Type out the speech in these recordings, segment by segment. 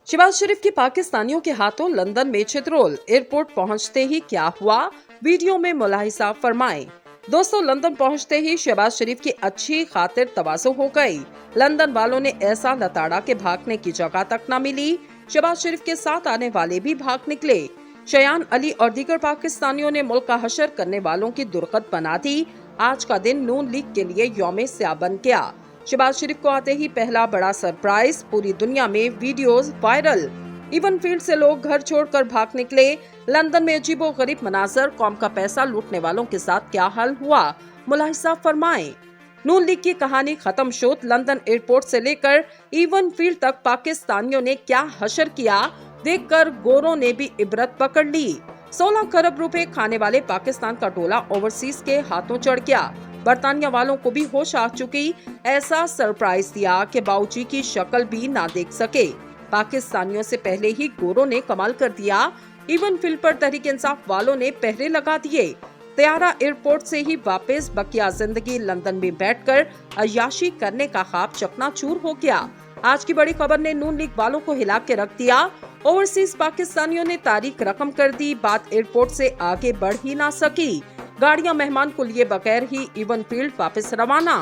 शहबाज शरीफ की पाकिस्तानियों के हाथों लंदन में छितरोल। एयरपोर्ट पहुंचते ही क्या हुआ, वीडियो में मुलाहिजा फरमाएं। दोस्तों, लंदन पहुंचते ही शहबाज शरीफ की अच्छी खातिर तवाज़ो हो गई। लंदन वालों ने ऐसा लताड़ा के भागने की जगह तक न मिली। शहबाज शरीफ के साथ आने वाले भी भाग निकले। शयान अली और दीगर पाकिस्तानियों ने मुल्क का हशर करने वालों की दुर्गत बना दी। आज का दिन नून लीग के लिए यौमे स्याह बन गया। शहबाज शरीफ को आते ही पहला बड़ा सरप्राइज, पूरी दुनिया में वीडियोस वायरल। इवन फील्ड से लोग घर छोड़कर भाग निकले। लंदन में अजीबो गरीब मनाजर, कौम का पैसा लूटने वालों के साथ क्या हाल हुआ, मुलाहिजा फरमाएं। नून लीग की कहानी खत्म शुद। लंदन एयरपोर्ट से लेकर इवन फील्ड तक पाकिस्तानियों ने क्या हशर किया, देखकर गोरों ने भी इबरत पकड़ ली। 16 खरब रुपए खाने वाले पाकिस्तान का टोला ओवरसीज के हाथों चढ़ गया। बरतानिया वालों को भी होश आ चुकी। ऐसा सरप्राइज दिया कि बाऊजी की शक्ल भी ना देख सके। पाकिस्तानियों से पहले ही गोरों ने कमाल कर दिया। इवन फील्ड पर तहरीक इंसाफ वालों ने पहरे लगा दिए। तैयारा एयरपोर्ट से ही वापस बकिया जिंदगी लंदन में बैठकर अय्याशी करने का ख्वाब चकनाचूर हो गया। आज की बड़ी खबर ने नून लीग वालों को हिला के रख दिया। ओवरसीज पाकिस्तानियों ने तारीख रकम कर दी। बात एयरपोर्ट से आगे बढ़ ही ना सकी। गाड़ियां मेहमान को लिए बगैर ही इवन फील्ड वापस रवाना।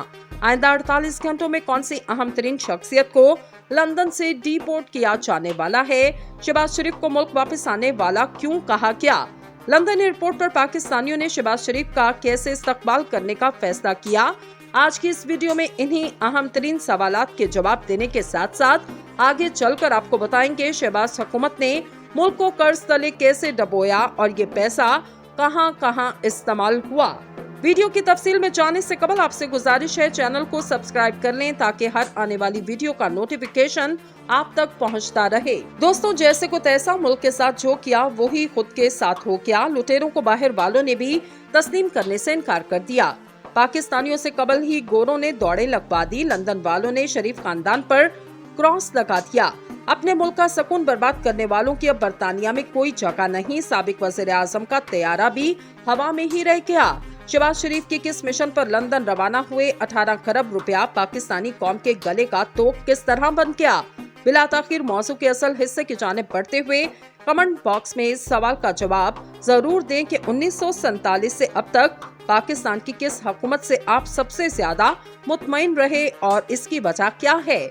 आइंदा 48 घंटों में कौन सी अहम तरीन शख्सियत को लंदन से डिपोर्ट किया जाने वाला है? शहबाज शरीफ को मुल्क वापस आने वाला क्यों कहा गया? लंदन एयरपोर्ट पर पाकिस्तानियों ने शहबाज शरीफ का कैसे इस्तकबाल करने का फैसला किया? आज की इस वीडियो में इन्हीं अहम तरीन सवालात के जवाब देने के साथ साथ आगे चलकर आपको बताएंगे शहबाज हुकूमत ने मुल्क को कर्ज तले कैसे डबोया और ये पैसा कहां कहां इस्तेमाल हुआ। वीडियो की तफसील में जाने से कबल आपसे गुजारिश है, चैनल को सब्सक्राइब कर लें ताकि हर आने वाली वीडियो का नोटिफिकेशन आप तक पहुंचता रहे। दोस्तों, जैसे को तैसा मुल्क के साथ जो किया वही खुद के साथ हो गया। लुटेरों को बाहर वालों ने भी तस्लीम करने से इनकार कर दिया। पाकिस्तानियों से कबल ही गोरों ने दौड़े लगवा दी। लंदन वालों ने शरीफ खानदान पर क्रॉस लगा दिया। अपने मुल्क का सुकून बर्बाद करने वालों की अब बरतानिया में कोई जगह नहीं। साबिक वज़ीर आज़म का तैयारा भी हवा में ही रह गया। शहबाज शरीफ की किस मिशन पर लंदन रवाना हुए? 18 खरब रुपया पाकिस्तानी कौम के गले का तोप किस तरह बन गया? बिला ताखिर मौजू के असल हिस्से की जानिब बढ़ते हुए कमेंट बॉक्स में इस सवाल का जवाब जरूर दें कि 1947 से अब तक पाकिस्तान की किस हुकूमत से आप सबसे ज्यादा मुतमईन रहे और इसकी वजह क्या है?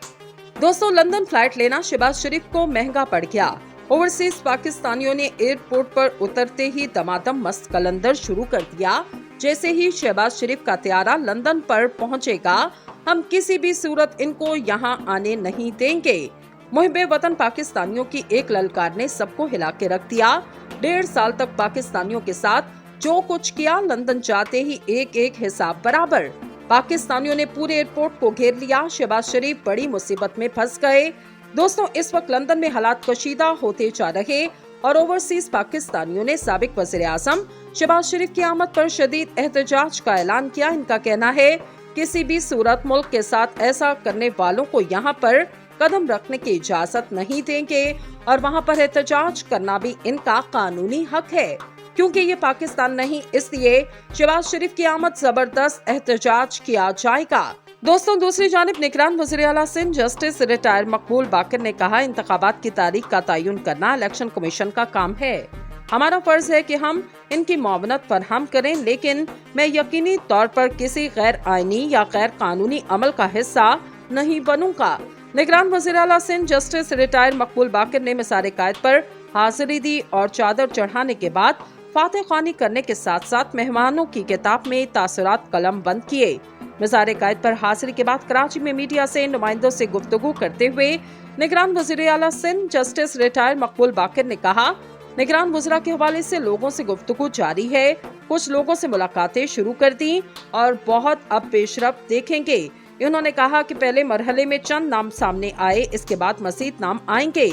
दोस्तों, लंदन फ्लाइट लेना शहबाज शरीफ को महंगा पड़ गया। ओवरसीज पाकिस्तानियों ने एयरपोर्ट पर उतरते ही दमादम मस्त कलंदर शुरू कर दिया। जैसे ही शहबाज शरीफ का तैयारा लंदन पर पहुंचेगा, हम किसी भी सूरत इनको यहां आने नहीं देंगे। मुहिब्बे वतन पाकिस्तानियों की एक ललकार ने सबको हिला के रख दिया। 1.5 साल तक पाकिस्तानियों के साथ जो कुछ किया, लंदन जाते ही एक एक हिसाब बराबर। पाकिस्तानियों ने पूरे एयरपोर्ट को घेर लिया। शहबाज शरीफ बड़ी मुसीबत में फंस गए। दोस्तों, इस वक्त लंदन में हालात कशीदा होते जा रहे और ओवरसीज पाकिस्तानियों ने साबिक वज़ीर आज़म शहबाज शरीफ की आमद पर शदीद एहतजाज का ऐलान किया। इनका कहना है किसी भी सूरत मुल्क के साथ ऐसा करने वालों को यहाँ पर कदम रखने की इजाजत नहीं देंगे और वहाँ पर एहतजाज करना भी इनका कानूनी हक है, क्योंकि ये पाकिस्तान नहीं, इसलिए शहबाज शरीफ की आमद जबरदस्त एहतजाज किया जाएगा। दोस्तों, दूसरी जानिब निगरान वज़ीर आला सिंध जस्टिस रिटायर मकबूल बाकर ने कहा, इंतखाबात की तारीख का तयन करना इलेक्शन कमीशन का काम है। हमारा फर्ज है कि हम इनकी मुआवनत फरहम करें, लेकिन मैं यकीनी तौर पर किसी गैर आईनी या गैर कानूनी अमल का हिस्सा नहीं बनूंगा। निगरान वज़ीर आला सिंध जस्टिस रिटायर मकबूल बाकर ने मिसारे कायद पर हाजिरी दी और चादर चढ़ाने के बाद फातह खानी करने के साथ साथ मेहमानों की किताब में तासुरात कलम बंद किए। मिसारे कायद पर हाजिरी के बाद कराची में मीडिया से नुमाइंदों से गुफ्तगू करते हुए निगरान वज़ीर आला सिंध जस्टिस रिटायर मकबूल बाकर ने कहा, निगरान वज़रा के हवाले से लोगों से गुफ्तगू जारी है। कुछ लोगों से मुलाकातें शुरू कर दी और बहुत अब पेशरफ्त देखेंगे। उन्होंने कहा कि पहले मरहले में चंद नाम सामने आए, इसके बाद मज़ीद नाम आएंगे।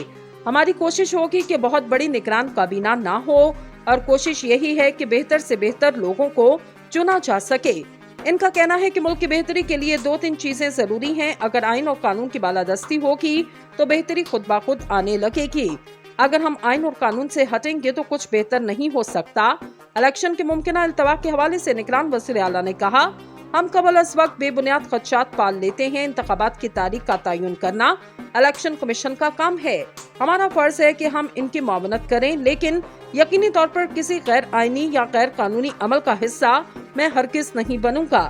हमारी कोशिश होगी कि बहुत बड़ी निगरान काबीना ना हो और कोशिश यही है कि बेहतर से बेहतर लोगों को चुना जा सके। इनका कहना है कि मुल्क की बेहतरी के लिए 2-3 चीजें जरूरी हैं। अगर आइन और कानून की बालादस्ती होगी तो बेहतरी खुद ब खुद आने लगेगी। अगर हम आइन और कानून से हटेंगे तो कुछ बेहतर नहीं हो सकता। इलेक्शन के मुमकिन अल्तवा के हवाले से निगरान वज़ीर आला ने कहा, हम कबल अस वक्त बेबुनियाद खदशात पाल लेते हैं। इंतखाबात की तारीख का तयन करना इलेक्शन कमीशन का काम है। हमारा फर्ज है कि हम इनकी मुआवनत करें, लेकिन यकीनी तौर पर किसी गैर आईनी या गैर कानूनी अमल का हिस्सा मैं हरगिज नहीं बनूंगा।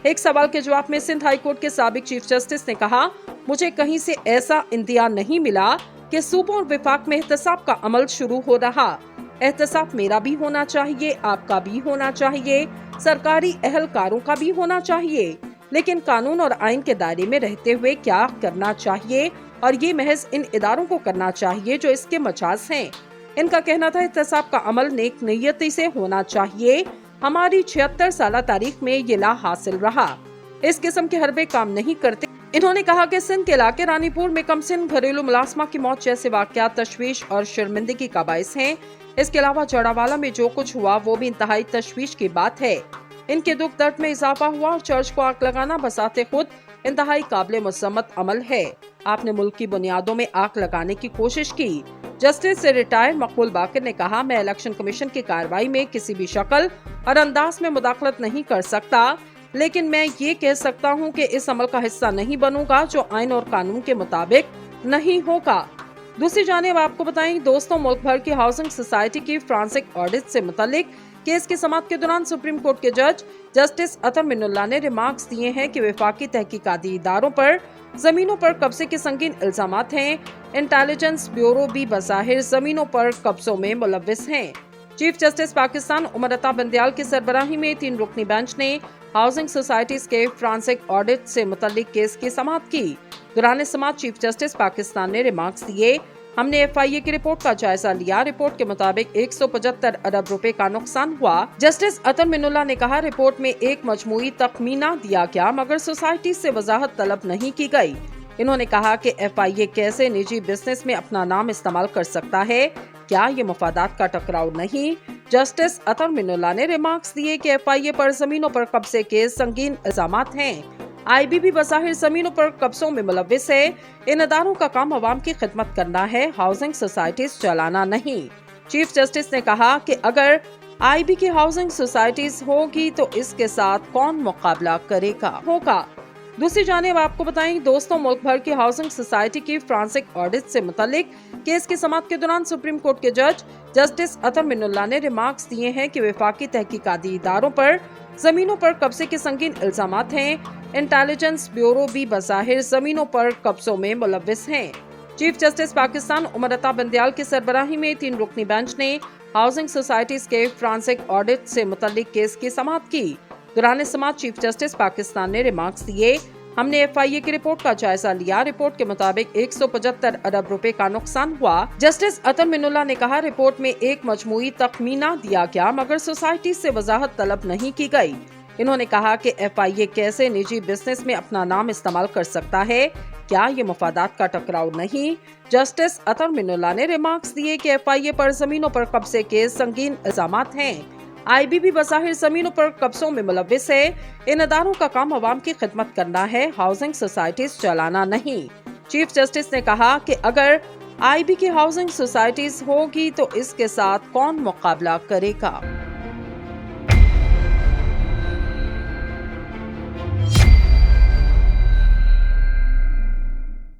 एक सवाल के जवाब में सिंध हाई कोर्ट के साबिक चीफ जस्टिस ने कहा, मुझे कहीं से ऐसा इंदिया नहीं मिला कि सूबों और विफाक में एहतसाब का अमल शुरू हो रहा। एहतसाब मेरा भी होना चाहिए, आपका भी होना चाहिए, सरकारी अहलकारों का भी होना चाहिए, लेकिन कानून और आइन के दायरे में रहते हुए क्या करना चाहिए, और ये महज इन इदारों को करना चाहिए जो इसके मजाज हैं। इनका कहना था एहतसाब का अमल नेक नियति से होना चाहिए। हमारी 76 साल तारीख में ये ला हासिल रहा। इस किस्म के हरबे काम नहीं करते। इन्होंने कहा कि सिंध के इलाके रानीपुर में कमसिन घरेलू मुलाजमा की मौत जैसे वाकयात तशवीश और शर्मिंदगी का बाइस हैं। इसके अलावा जड़ावाला में जो कुछ हुआ वो भी इंतहाई तशवीश की बात है। इनके दुख दर्द में इजाफा हुआ और चर्च को आग लगाना बसाते खुद इंतहाई काबिल मजम्मत अमल है। आपने मुल्क की बुनियादों में आग लगाने की कोशिश की। जस्टिस से रिटायर्ड मकबूल बाकिर ने कहा, मैं इलेक्शन कमीशन की कार्रवाई में किसी भी शक्ल और अंदाज में मुदाखलत नहीं कर सकता, लेकिन मैं ये कह सकता हूँ कि इस अमल का हिस्सा नहीं बनूंगा जो आइन और कानून के मुताबिक नहीं होगा। दूसरी जानिब आपको बताएं दोस्तों, मुल्क भर की हाउसिंग सोसाइटी की फ्रांसिक ऑडिट से मुतालिक केस की समाअत के दौरान सुप्रीम कोर्ट के जज जस्टिस अतर मिनुल्लाह ने रिमार्क्स दिए हैं कि वफाकी तहकीकाती इदारों पर जमीनों पर कब्जे के संगीन इल्जामात हैं। इंटेलिजेंस ब्यूरो भी बज़ाहिर जमीनों पर कब्जों में मुलव्विस हैं। चीफ जस्टिस पाकिस्तान उमर अता बंदयाल की सरबराही में 3 रुकनी बेंच ने हाउसिंग सोसाइटीज के फ्रांसिक ऑडिट से मुतालिक केस की समाअत की। दौरान समाअत चीफ जस्टिस पाकिस्तान ने रिमार्क्स दिए, हमने FIA की रिपोर्ट का जायजा लिया। रिपोर्ट के मुताबिक 175 अरब रुपए का नुकसान हुआ। जस्टिस अतर मिनुल्लाह ने कहा, रिपोर्ट में एक मजमूई तखमीना दिया गया मगर सोसाइटी से वजाहत तलब नहीं की गई। इन्होंने कहा कि FIA कैसे निजी बिजनेस में अपना नाम इस्तेमाल कर सकता है, क्या ये मफादात का टकराव नहीं। जस्टिस अतर मिनुल्लाह ने रिमार्क्स दिए कि FIA पर जमीनों पर कब्जे के संगीन इल्जामात हैं। IB भी बज़ाहिर जमीनों पर कब्जों में मुलव्विस है। इन अदारों का काम अवाम की खिदमत करना है, हाउसिंग सोसाइटीज चलाना नहीं। चीफ जस्टिस ने कहा कि अगर IB की हाउसिंग सोसाइटीज होगी तो इसके साथ कौन मुकाबला करेगा होगा। दूसरी जानिब आपको बताएं दोस्तों, मुल्क भर की हाउसिंग सोसाइटी की फ्रांसिक ऑडिट से मुतालिक केस की समाअत के दौरान सुप्रीम कोर्ट के जज जस्टिस अतर मिनुल्लाह ने रिमार्क्स दिए हैं कि वफाकी तहकीकाती इदारों पर जमीनों पर कब्जे के संगीन इल्जामात हैं। इंटेलिजेंस ब्यूरो भी बज़ाहिर जमीनों पर कब्जों में मुलव्विस हैं। चीफ जस्टिस पाकिस्तान उमर अता बंदयाल की सरबराही में 3 रुकनी बेंच ने हाउसिंग सोसाइटीज के फ्रांसिक ऑडिट से मुतालिक केस की समाअत की। दौरान समाअत चीफ जस्टिस पाकिस्तान ने रिमार्क्स दिए, हमने FIA की रिपोर्ट का जायजा लिया। रिपोर्ट के मुताबिक 175 अरब रुपए का नुकसान हुआ। जस्टिस अतर मिनुल्लाह ने कहा, रिपोर्ट में एक मजमूई तखमीना दिया गया मगर सोसाइटी से वजाहत तलब नहीं की गई। इन्होंने कहा कि FIA कैसे निजी बिजनेस में अपना नाम इस्तेमाल कर सकता है, क्या ये मफादात का टकराव नहीं। जस्टिस अतर मिनुल्लाह ने रिमार्क्स दिए कि FIA पर जमीनों पर कब्जे के संगीन इल्जामात हैं। IB भी बज़ाहिर जमीनों पर कब्जों में मुलव्विस है। इन अदारों का काम अवाम की खिदमत करना है, हाउसिंग सोसाइटीज चलाना नहीं। चीफ जस्टिस ने कहा कि अगर IB की हाउसिंग सोसाइटीज होगी तो इसके साथ कौन मुकाबला करेगा।